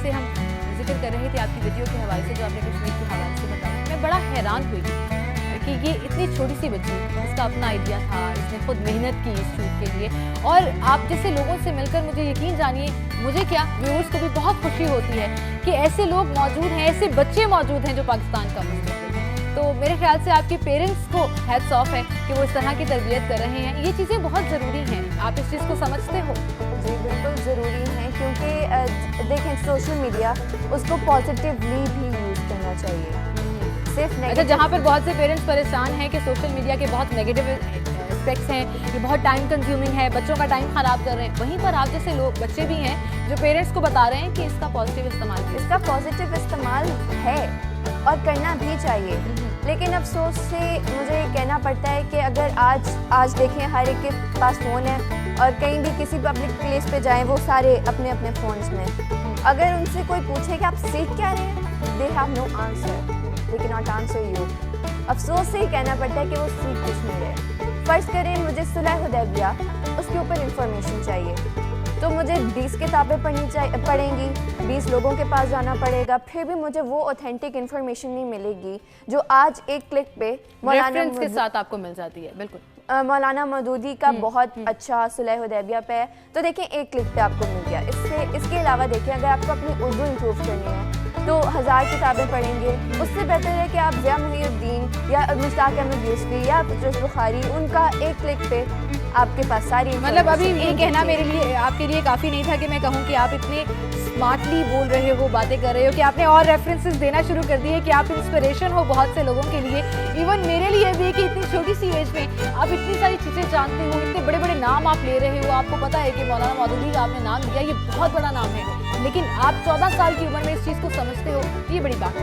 जैसे हम जिक्र कर रहे थे आपकी वीडियो के हवाले से जो आपने कश्मीर के हवाले से बताया, मैं बड़ा हैरान हुई कि ये इतनी छोटी सी बच्ची, इसका अपना आइडिया था, इसने खुद मेहनत की इस शूट के लिए, और आप जैसे लोगों से मिलकर मुझे यकीन जानिए, मुझे क्या व्यूअर्स को भी बहुत खुशी होती है कि ऐसे लोग मौजूद हैं, ऐसे बच्चे मौजूद हैं जो पाकिस्तान का मुस्तकबिल है। तो मेरे ख्याल से आपके पेरेंट्स को हैट्स ऑफ है कि वो इस तरह की तरबियत कर रहे हैं। ये चीज़ें बहुत ज़रूरी हैं, आप इस चीज़ को समझते हो? जी बिल्कुल ज़रूरी है, क्योंकि देखें सोशल मीडिया उसको पॉजिटिवली भी यूज़ करना चाहिए, सिर्फ अच्छा, जहाँ पर बहुत से पेरेंट्स परेशान हैं कि सोशल मीडिया के बहुत नेगेटिव एस्पेक्ट्स हैं, ये बहुत टाइम कंज्यूमिंग है, बच्चों का टाइम ख़राब कर रहे हैं, वहीं पर आप जैसे लोग बच्चे भी हैं जो पेरेंट्स को बता रहे हैं कि इसका पॉजिटिव इस्तेमाल कीजिए। इसका पॉजिटिव इस्तेमाल है और करना भी चाहिए, लेकिन अफसोस से मुझे ये कहना पड़ता है कि अगर आज देखें हर एक के पास फ़ोन है और कहीं भी किसी पब्लिक प्लेस पे जाएं वो सारे अपने अपने फ़ोन्स में, अगर उनसे कोई पूछे कि आप सीख क्या रहे हैं, they have no answer, they can not answer you. अफसोस से ही कहना पड़ता है कि वो सीख कुछ नहीं रहे। फ़र्ज़ करें मुझे सुलह हुदैबिया, उसके ऊपर इंफॉर्मेशन चाहिए, तो मुझे 20 किताबें पढ़ेंगी, 20 लोगों के पास जाना पड़ेगा, फिर भी मुझे वो ऑथेंटिक इन्फॉर्मेशन नहीं मिलेगी जो आज एक क्लिक पे मौलाना के साथ आपको मिल जाती है। बिल्कुल, मौलाना मौदूदी का बहुत अच्छा सुलह हुदैबिया पे है, तो देखें एक क्लिक पे आपको मिल गया। इसके अलावा देखिए, अगर आपको अपनी उर्दू इम्प्रूव करनी है तो 1000 किताबें पढ़ेंगे, उससे बेहतर है कि आप ज़िया मुहीउद्दीन या मुश्ताक अहमद यूसुफ़ी या फिरोज़ बुखारी, उनका एक क्लिक पे आपके पास सारी, मतलब अभी ये कहना मेरे लिए आपके लिए काफ़ी नहीं था कि मैं कहूँ कि आप इतने स्मार्टली बोल रहे हो, बातें कर रहे हो, कि आपने और रेफरेंसेस देना शुरू कर दिए कि आप इंस्पिरेशन हो बहुत से लोगों के लिए। इवन मेरे लिए भी, कि इतनी छोटी सी एज में आप इतनी सारी चीज़ें जानते हो, इतने बड़े बड़े नाम आप ले रहे हो। आपको पता है कि मौलाना मौदूदी का आपने नाम लिया, ये बहुत बड़ा नाम है, लेकिन आप 14 साल की उम्र में इस चीज़ को समझते हो, ये बड़ी बात है।